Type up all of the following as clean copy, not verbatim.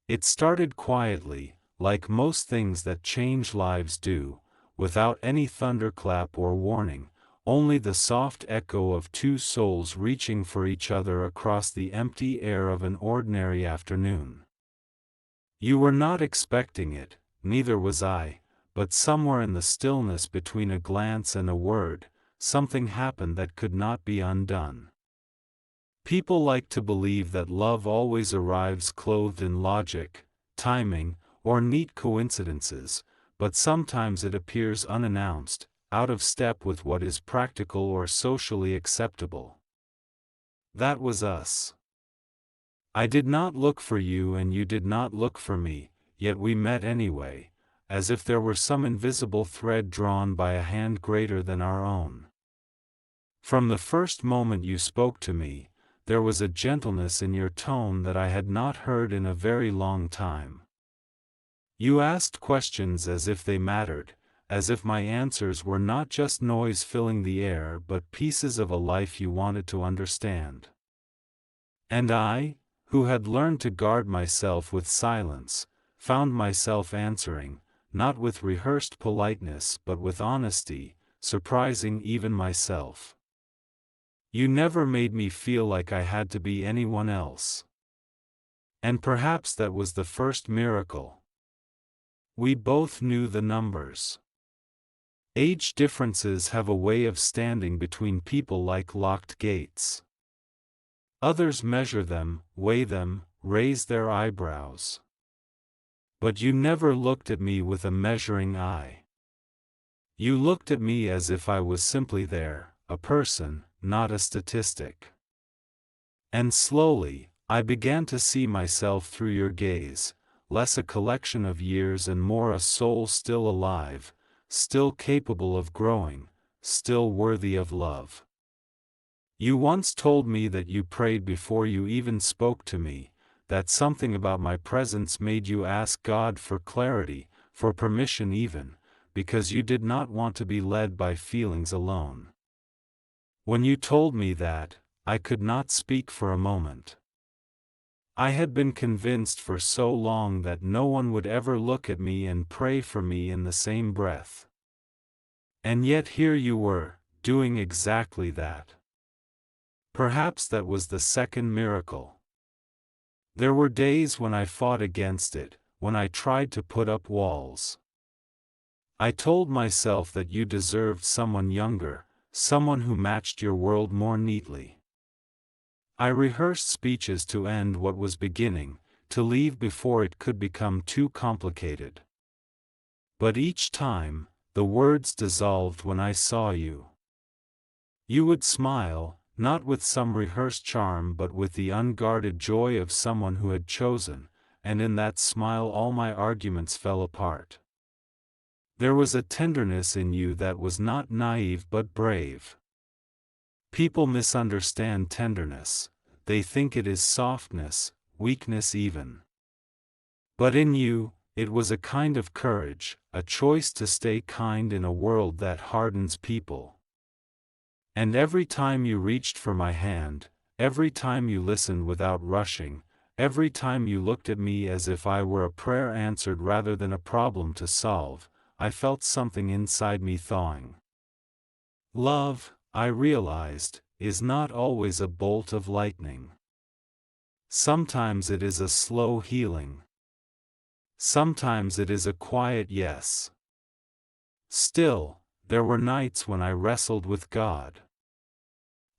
It started quietly, like most things that change lives do, without any thunderclap or warning, only the soft echo of two souls reaching for each other across the empty air of an ordinary afternoon. You were not expecting it, neither was I, but somewhere in the stillness between a glance and a word, something happened that could not be undone. People like to believe that love always arrives clothed in logic, timing, or neat coincidences, but sometimes it appears unannounced, out of step with what is practical or socially acceptable. That was us. I did not look for you and you did not look for me, yet we met anyway, as if there were some invisible thread drawn by a hand greater than our own. From the first moment you spoke to me, there was a gentleness in your tone that I had not heard in a very long time. You asked questions as if they mattered, as if my answers were not just noise filling the air but pieces of a life you wanted to understand. And I, who had learned to guard myself with silence, found myself answering, not with rehearsed politeness but with honesty, surprising even myself. You never made me feel like I had to be anyone else. And perhaps that was the first miracle. We both knew the numbers. Age differences have a way of standing between people like locked gates. Others measure them, weigh them, raise their eyebrows. But you never looked at me with a measuring eye. You looked at me as if I was simply there, a person, not a statistic. And slowly, I began to see myself through your gaze, less a collection of years and more a soul still alive, still capable of growing, still worthy of love. You once told me that you prayed before you even spoke to me, that something about my presence made you ask God for clarity, for permission even, because you did not want to be led by feelings alone. When you told me that, I could not speak for a moment. I had been convinced for so long that no one would ever look at me and pray for me in the same breath. And yet here you were, doing exactly that. Perhaps that was the second miracle. There were days when I fought against it, when I tried to put up walls. I told myself that you deserved someone younger, someone who matched your world more neatly. I rehearsed speeches to end what was beginning, to leave before it could become too complicated. But each time, the words dissolved when I saw you. You would smile, not with some rehearsed charm but with the unguarded joy of someone who had chosen, and in that smile all my arguments fell apart. There was a tenderness in you that was not naive but brave. People misunderstand tenderness, they think it is softness, weakness even. But in you, it was a kind of courage, a choice to stay kind in a world that hardens people. And every time you reached for my hand, every time you listened without rushing, every time you looked at me as if I were a prayer answered rather than a problem to solve, I felt something inside me thawing. Love, I realized, is not always a bolt of lightning. Sometimes it is a slow healing. Sometimes it is a quiet yes. Still, there were nights when I wrestled with God.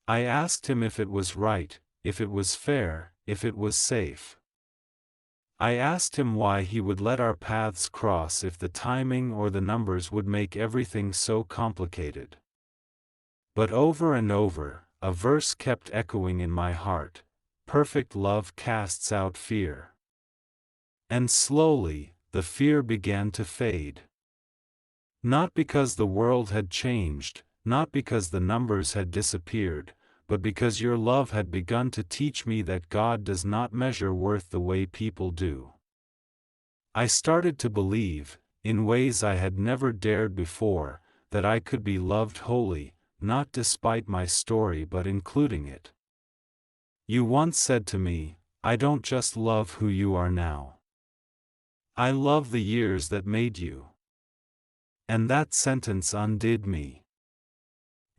I asked him if it was right, if it was fair, if it was safe. I asked him why he would let our paths cross if the timing or the numbers would make everything so complicated. But over and over, a verse kept echoing in my heart: perfect love casts out fear. And slowly, the fear began to fade. Not because the world had changed, not because the numbers had disappeared, but because your love had begun to teach me that God does not measure worth the way people do. I started to believe, in ways I had never dared before, that I could be loved wholly, not despite my story but including it. You once said to me, "I don't just love who you are now. I love the years that made you. And that sentence undid me.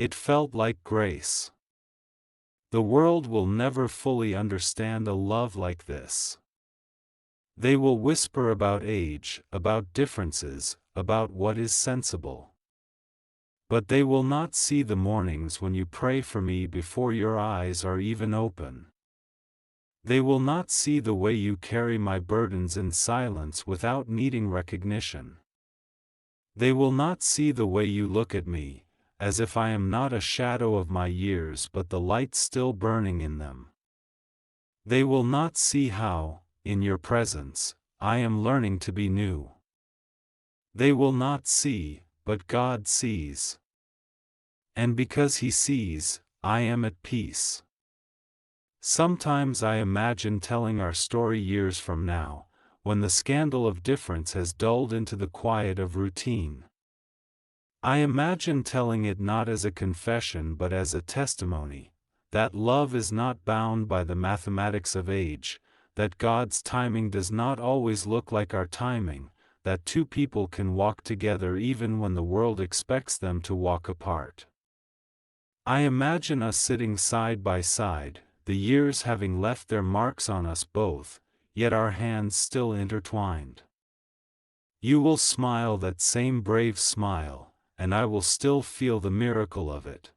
It felt like grace. The world will never fully understand a love like this. They will whisper about age, about differences, about what is sensible. But they will not see the mornings when you pray for me before your eyes are even open. They will not see the way you carry my burdens in silence without needing recognition. They will not see the way you look at me, as if I am not a shadow of my years but the light still burning in them. They will not see how, in your presence, I am learning to be new. They will not see, but God sees. And because He sees, I am at peace. Sometimes I imagine telling our story years from now, when the scandal of difference has dulled into the quiet of routine. I imagine telling it not as a confession but as a testimony, that love is not bound by the mathematics of age, that God's timing does not always look like our timing, that two people can walk together even when the world expects them to walk apart. I imagine us sitting side by side, the years having left their marks on us both, yet our hands still intertwined. You will smile that same brave smile, and I will still feel the miracle of it.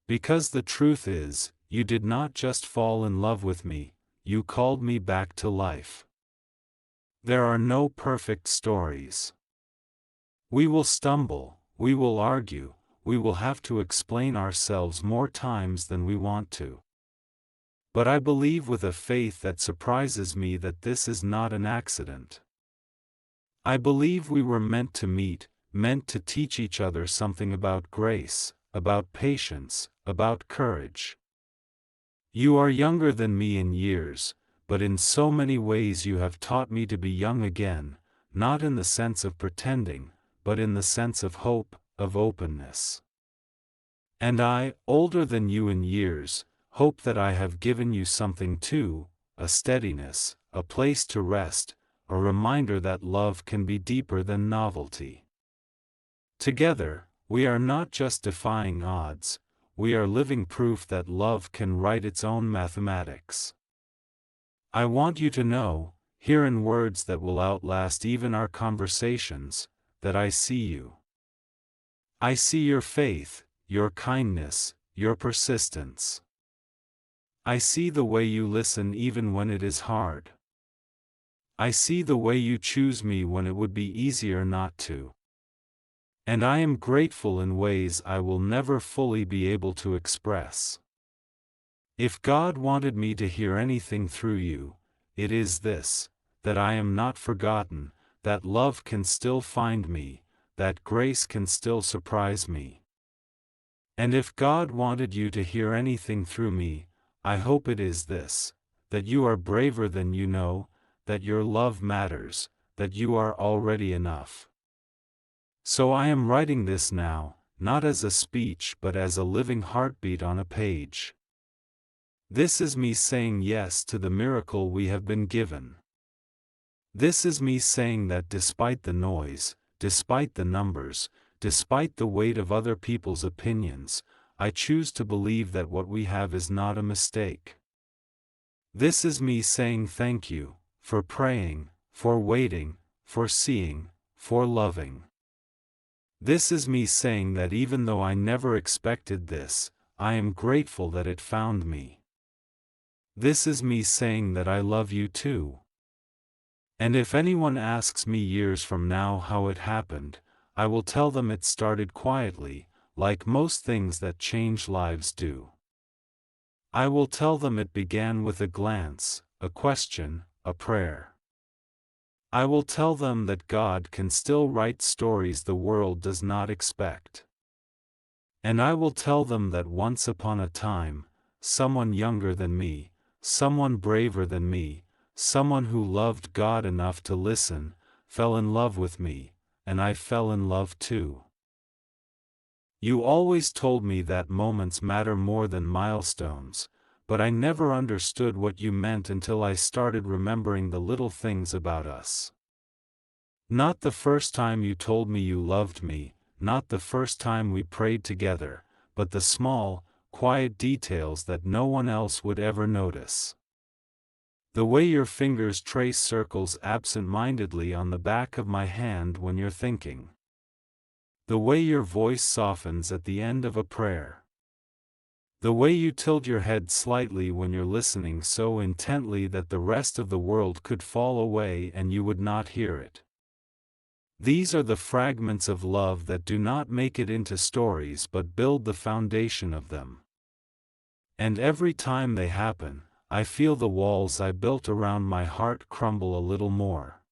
Because the truth is, you did not just fall in love with me, you called me back to life. There are no perfect stories. We will stumble, we will argue, we will have to explain ourselves more times than we want to. But I believe with a faith that surprises me that this is not an accident. I believe we were meant to meet, meant to teach each other something about grace, about patience, about courage. You are younger than me in years, but in so many ways you have taught me to be young again, not in the sense of pretending, but in the sense of hope, of openness. And I, older than you in years, hope that I have given you something too, a steadiness, a place to rest, a reminder that love can be deeper than novelty. Together, we are not just defying odds, we are living proof that love can write its own mathematics. I want you to know, hear in words that will outlast even our conversations, that I see you. I see your faith, your kindness, your persistence. I see the way you listen even when it is hard. I see the way you choose me when it would be easier not to. And I am grateful in ways I will never fully be able to express. If God wanted me to hear anything through you, it is this, that I am not forgotten, that love can still find me, that grace can still surprise me. And if God wanted you to hear anything through me, I hope it is this, that you are braver than you know, that your love matters, that you are already enough. So I am writing this now, not as a speech but as a living heartbeat on a page. This is me saying yes to the miracle we have been given. This is me saying that despite the noise, despite the numbers, despite the weight of other people's opinions, I choose to believe that what we have is not a mistake. This is me saying thank you, for praying, for waiting, for seeing, for loving. This is me saying that even though I never expected this, I am grateful that it found me. This is me saying that I love you too. And if anyone asks me years from now how it happened, I will tell them it started quietly, like most things that change lives do. I will tell them it began with a glance, a question, a prayer. I will tell them that God can still write stories the world does not expect. And I will tell them that once upon a time, someone younger than me, someone braver than me, someone who loved God enough to listen, fell in love with me, and I fell in love too. You always told me that moments matter more than milestones, but I never understood what you meant until I started remembering the little things about us. Not the first time you told me you loved me, not the first time we prayed together, but the small, quiet details that no one else would ever notice. The way your fingers trace circles absent-mindedly on the back of my hand when you're thinking. The way your voice softens at the end of a prayer. The way you tilt your head slightly when you're listening so intently that the rest of the world could fall away and you would not hear it. These are the fragments of love that do not make it into stories but build the foundation of them. And every time they happen, I feel the walls I built around my heart crumble a little more.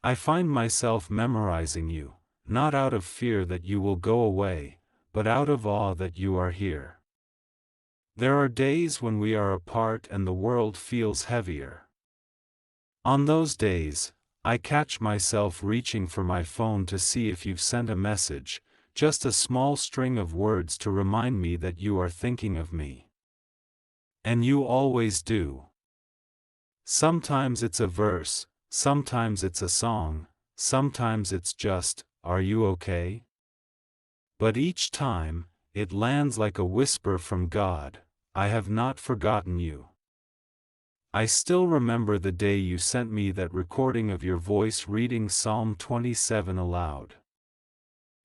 I find myself memorizing you, not out of fear that you will go away, but out of awe that you are here. There are days when we are apart and the world feels heavier. On those days, I catch myself reaching for my phone to see if you've sent a message, just a small string of words to remind me that you are thinking of me. And you always do. Sometimes it's a verse, sometimes it's a song, sometimes it's just, "Are you okay?" But each time, it lands like a whisper from God, "I have not forgotten you." I still remember the day you sent me that recording of your voice reading Psalm 27 aloud.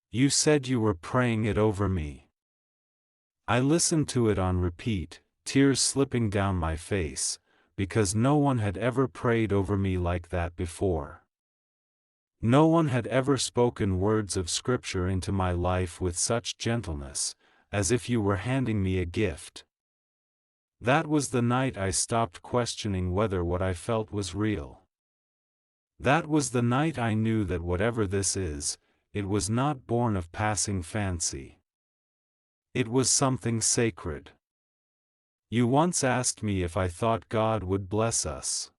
You said you were praying it over me. I listened to it on repeat, tears slipping down my face, because no one had ever prayed over me like that before. No one had ever spoken words of Scripture into my life with such gentleness, as if you were handing me a gift. That was the night I stopped questioning whether what I felt was real. That was the night I knew that whatever this is, it was not born of passing fancy. It was something sacred. You once asked me if I thought God would bless us.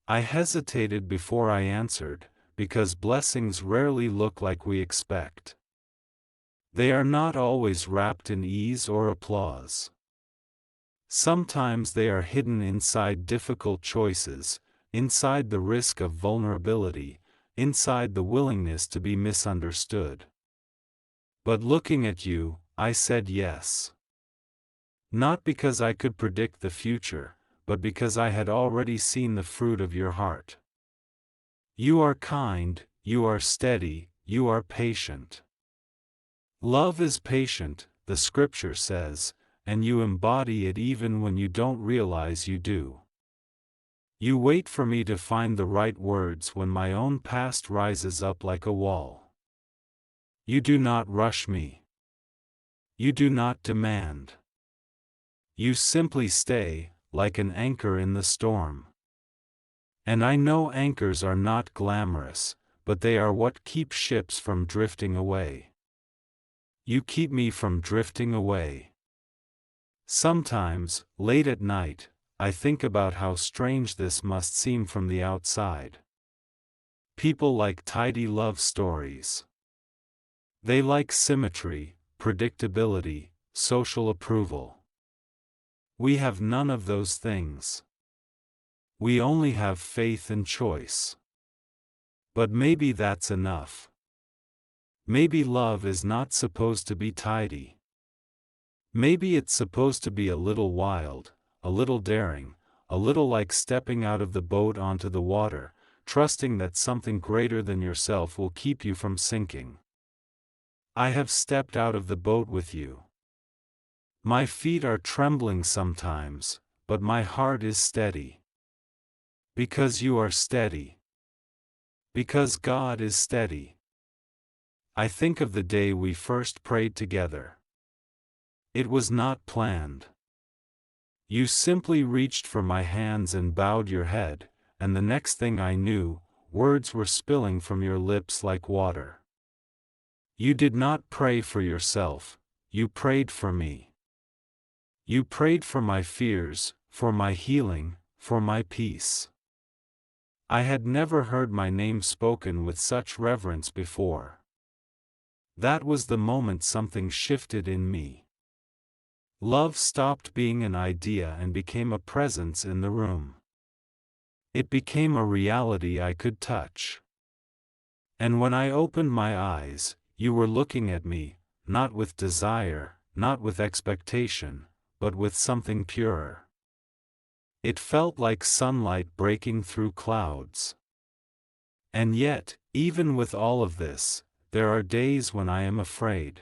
I hesitated before I answered, because blessings rarely look like we expect. They are not always wrapped in ease or applause. Sometimes they are hidden inside difficult choices, inside the risk of vulnerability, inside the willingness to be misunderstood. But looking at you, I said yes. Not because I could predict the future, but because I had already seen the fruit of your heart. You are kind, you are steady, you are patient. Love is patient, the Scripture says, and you embody it even when you don't realize you do. You wait for me to find the right words when my own past rises up like a wall. You do not rush me. You do not demand. You simply stay, like an anchor in the storm. And I know anchors are not glamorous, but they are what keep ships from drifting away. You keep me from drifting away. Sometimes, late at night, I think about how strange this must seem from the outside. People like tidy love stories. They like symmetry, predictability, social approval. We have none of those things. We only have faith and choice. But maybe that's enough. Maybe love is not supposed to be tidy. Maybe it's supposed to be a little wild, a little daring, a little like stepping out of the boat onto the water, trusting that something greater than yourself will keep you from sinking. I have stepped out of the boat with you. My feet are trembling sometimes, but my heart is steady. Because you are steady. Because God is steady. I think of the day we first prayed together. It was not planned. You simply reached for my hands and bowed your head, and the next thing I knew, words were spilling from your lips like water. You did not pray for yourself, you prayed for me. You prayed for my fears, for my healing, for my peace. I had never heard my name spoken with such reverence before. That was the moment something shifted in me. Love stopped being an idea and became a presence in the room. It became a reality I could touch. And when I opened my eyes, you were looking at me, not with desire, not with expectation, but with something purer. It felt like sunlight breaking through clouds. And yet, even with all of this, there are days when I am afraid.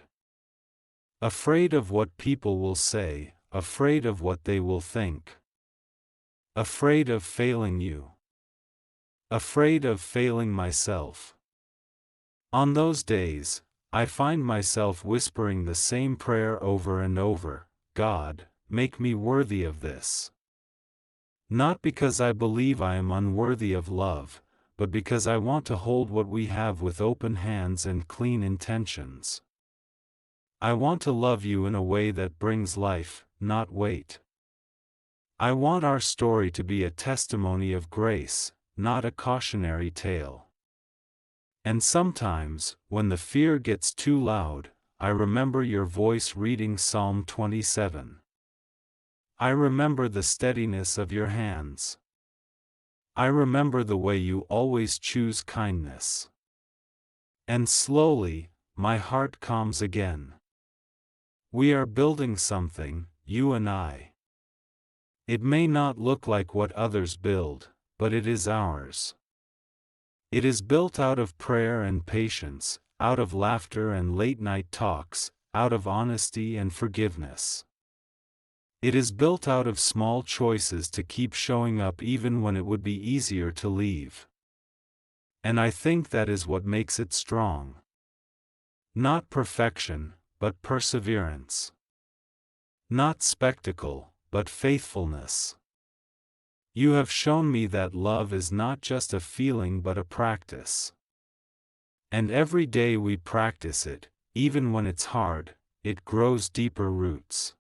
Afraid of what people will say, afraid of what they will think. Afraid of failing you. Afraid of failing myself. On those days, I find myself whispering the same prayer over and over: God, make me worthy of this. Not because I believe I am unworthy of love, but because I want to hold what we have with open hands and clean intentions. I want to love you in a way that brings life, not weight. I want our story to be a testimony of grace, not a cautionary tale. And sometimes, when the fear gets too loud, I remember your voice reading Psalm 27. I remember the steadiness of your hands. I remember the way you always choose kindness. And slowly, my heart calms again. We are building something, you and I. It may not look like what others build, but it is ours. It is built out of prayer and patience, out of laughter and late-night talks, out of honesty and forgiveness. It is built out of small choices to keep showing up even when it would be easier to leave. And I think that is what makes it strong. Not perfection, but perseverance. Not spectacle, but faithfulness. You have shown me that love is not just a feeling but a practice. And every day we practice it, even when it's hard, it grows deeper roots.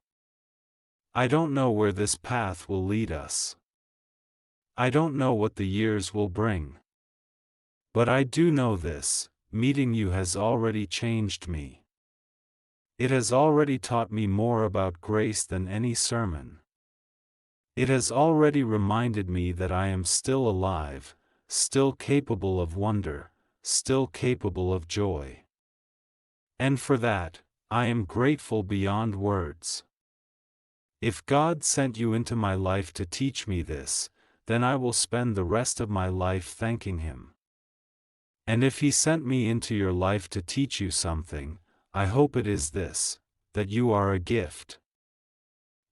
I don't know where this path will lead us. I don't know what the years will bring. But I do know this: meeting you has already changed me. It has already taught me more about grace than any sermon. It has already reminded me that I am still alive, still capable of wonder, still capable of joy. And for that, I am grateful beyond words. If God sent you into my life to teach me this, then I will spend the rest of my life thanking Him. And if He sent me into your life to teach you something, I hope it is this: that you are a gift.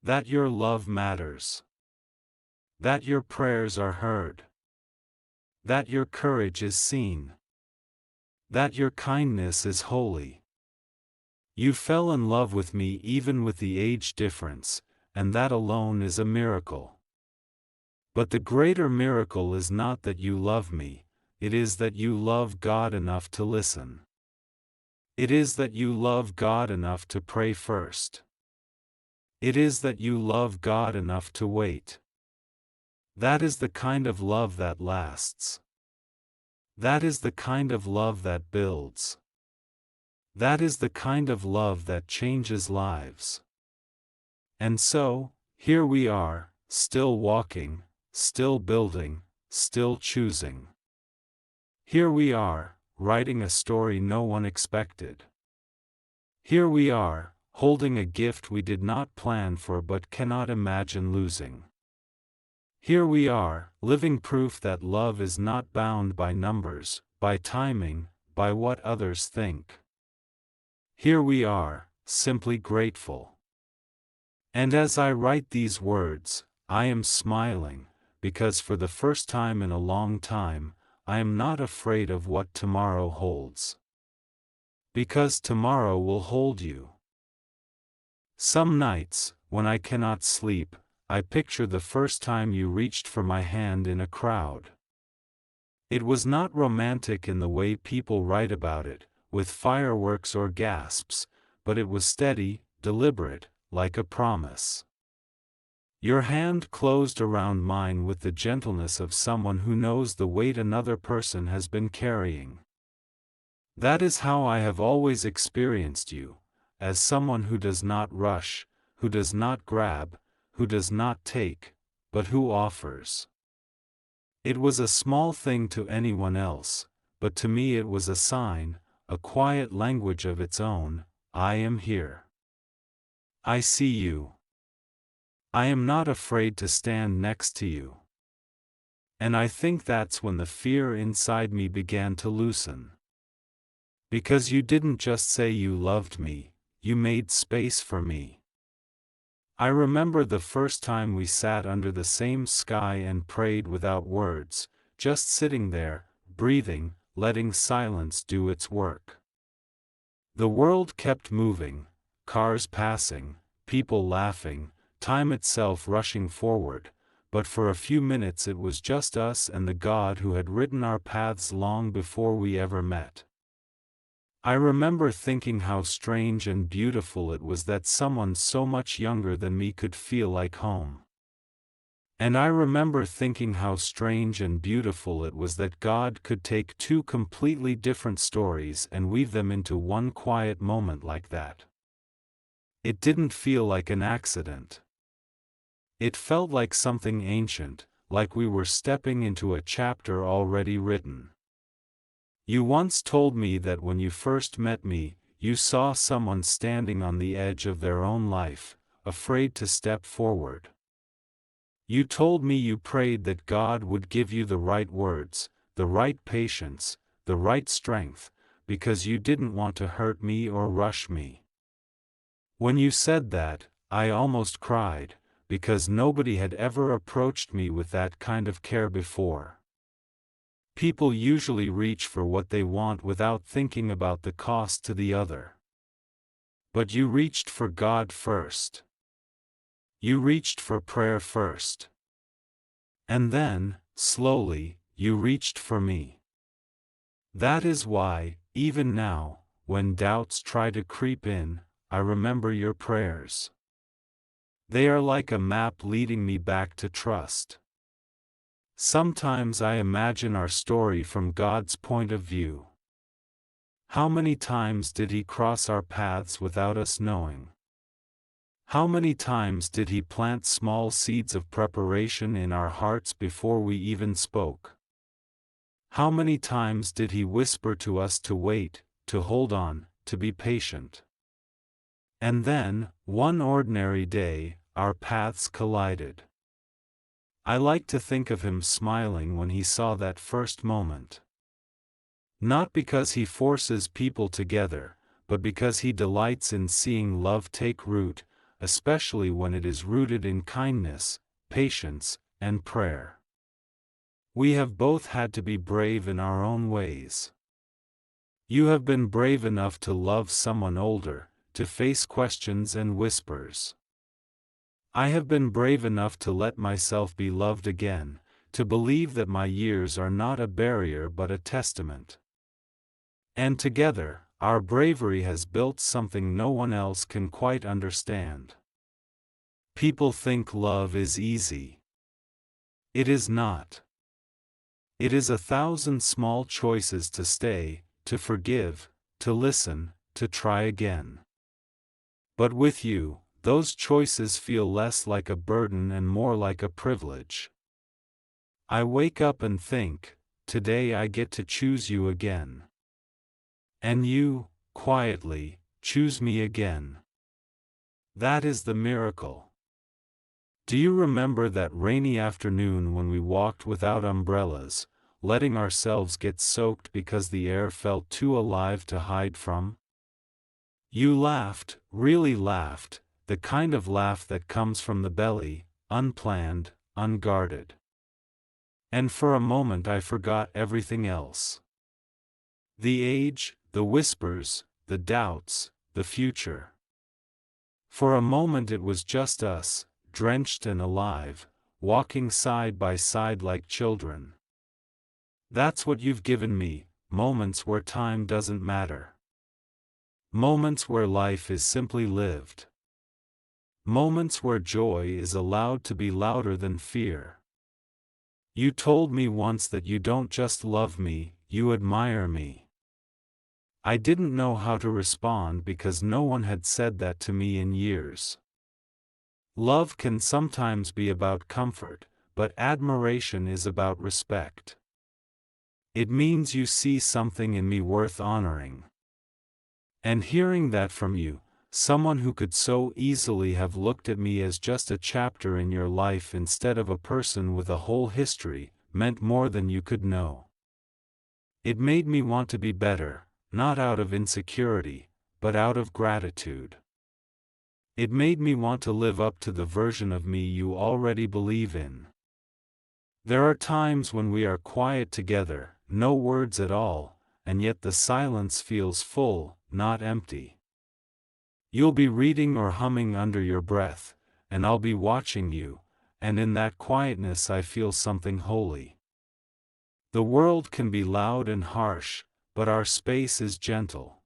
That your love matters. That your prayers are heard. That your courage is seen. That your kindness is holy. You fell in love with me even with the age difference, and that alone is a miracle. But the greater miracle is not that you love me, it is that you love God enough to listen. It is that you love God enough to pray first. It is that you love God enough to wait. That is the kind of love that lasts. That is the kind of love that builds. That is the kind of love that changes lives. And so, here we are, still walking, still building, still choosing. Here we are, writing a story no one expected. Here we are, holding a gift we did not plan for but cannot imagine losing. Here we are, living proof that love is not bound by numbers, by timing, by what others think. Here we are, simply grateful. And as I write these words, I am smiling, because for the first time in a long time, I am not afraid of what tomorrow holds. Because tomorrow will hold you. Some nights, when I cannot sleep, I picture the first time you reached for my hand in a crowd. It was not romantic in the way people write about it, with fireworks or gasps, but it was steady, deliberate, like a promise. Your hand closed around mine with the gentleness of someone who knows the weight another person has been carrying. That is how I have always experienced you, as someone who does not rush, who does not grab, who does not take, but who offers. It was a small thing to anyone else, but to me it was a sign, a quiet language of its own. I am here. I see you. I am not afraid to stand next to you. And I think that's when the fear inside me began to loosen. Because you didn't just say you loved me, you made space for me. I remember the first time we sat under the same sky and prayed without words, just sitting there, breathing, letting silence do its work. The world kept moving, cars passing, people laughing, time itself rushing forward, but for a few minutes it was just us and the God who had written our paths long before we ever met. I remember thinking how strange and beautiful it was that someone so much younger than me could feel like home. And I remember thinking how strange and beautiful it was that God could take two completely different stories and weave them into one quiet moment like that. It didn't feel like an accident. It felt like something ancient, like we were stepping into a chapter already written. You once told me that when you first met me, you saw someone standing on the edge of their own life, afraid to step forward. You told me you prayed that God would give you the right words, the right patience, the right strength, because you didn't want to hurt me or rush me. When you said that, I almost cried, because nobody had ever approached me with that kind of care before. People usually reach for what they want without thinking about the cost to the other. But you reached for God first. You reached for prayer first. And then, slowly, you reached for me. That is why, even now, when doubts try to creep in, I remember your prayers. They are like a map leading me back to trust. Sometimes I imagine our story from God's point of view. How many times did He cross our paths without us knowing? How many times did He plant small seeds of preparation in our hearts before we even spoke? How many times did He whisper to us to wait, to hold on, to be patient? And then, one ordinary day, our paths collided. I like to think of Him smiling when He saw that first moment. Not because He forces people together, but because He delights in seeing love take root, especially when it is rooted in kindness, patience, and prayer. We have both had to be brave in our own ways. You have been brave enough to love someone older, to face questions and whispers. I have been brave enough to let myself be loved again, to believe that my years are not a barrier but a testament. And together, our bravery has built something no one else can quite understand. People think love is easy. It is not. It is 1,000 small choices to stay, to forgive, to listen, to try again. But with you, those choices feel less like a burden and more like a privilege. I wake up and think, today I get to choose you again. And you, quietly, choose me again. That is the miracle. Do you remember that rainy afternoon when we walked without umbrellas, letting ourselves get soaked because the air felt too alive to hide from? You laughed, really laughed, the kind of laugh that comes from the belly, unplanned, unguarded. And for a moment I forgot everything else. The age, the whispers, the doubts, the future. For a moment it was just us, drenched and alive, walking side by side like children. That's what you've given me, moments where time doesn't matter. Moments where life is simply lived. Moments where joy is allowed to be louder than fear. You told me once that you don't just love me, you admire me. I didn't know how to respond because no one had said that to me in years. Love can sometimes be about comfort, but admiration is about respect. It means you see something in me worth honoring. And hearing that from you, someone who could so easily have looked at me as just a chapter in your life instead of a person with a whole history, meant more than you could know. It made me want to be better, not out of insecurity, but out of gratitude. It made me want to live up to the version of me you already believe in. There are times when we are quiet together, no words at all, and yet the silence feels full, not empty. You'll be reading or humming under your breath, and I'll be watching you, and in that quietness I feel something holy. The world can be loud and harsh, but our space is gentle.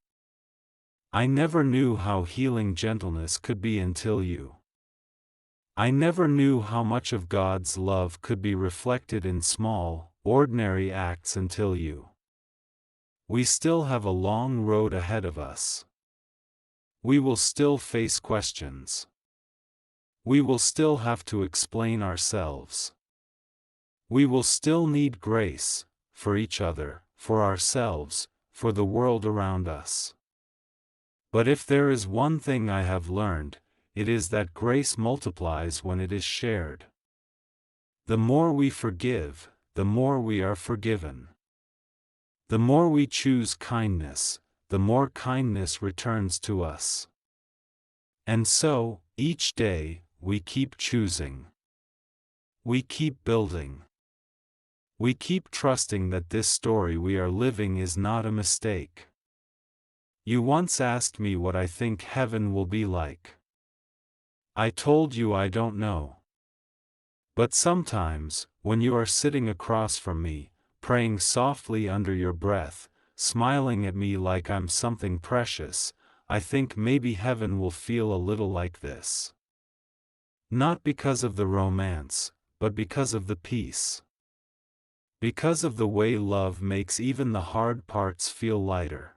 I never knew how healing gentleness could be until you. I never knew how much of God's love could be reflected in small, ordinary acts until you. We still have a long road ahead of us. We will still face questions. We will still have to explain ourselves. We will still need grace, for each other, for ourselves, for the world around us. But if there is one thing I have learned, it is that grace multiplies when it is shared. The more we forgive, the more we are forgiven. The more we choose kindness, the more kindness returns to us. And so, each day, we keep choosing. We keep building. We keep trusting that this story we are living is not a mistake. You once asked me what I think heaven will be like. I told you I don't know. But sometimes, when you are sitting across from me, praying softly under your breath, smiling at me like I'm something precious, I think maybe heaven will feel a little like this. Not because of the romance, but because of the peace. Because of the way love makes even the hard parts feel lighter.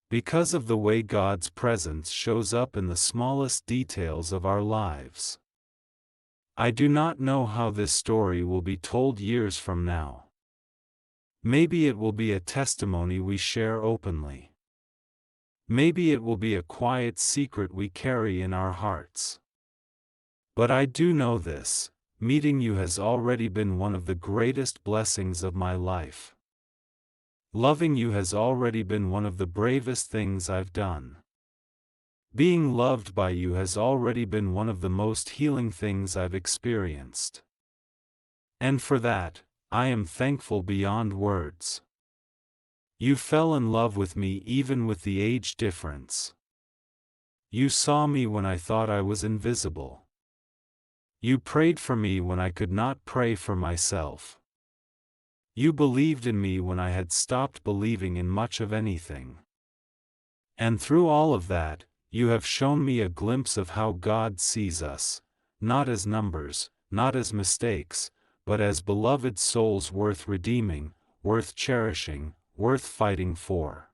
Because of the way God's presence shows up in the smallest details of our lives. I do not know how this story will be told years from now. Maybe it will be a testimony we share openly. Maybe it will be a quiet secret we carry in our hearts. But I do know this, meeting you has already been one of the greatest blessings of my life. Loving you has already been one of the bravest things I've done. Being loved by you has already been one of the most healing things I've experienced. And for that, I am thankful beyond words. You fell in love with me even with the age difference. You saw me when I thought I was invisible. You prayed for me when I could not pray for myself. You believed in me when I had stopped believing in much of anything. And through all of that, you have shown me a glimpse of how God sees us, not as numbers, not as mistakes, but as beloved souls worth redeeming, worth cherishing, worth fighting for.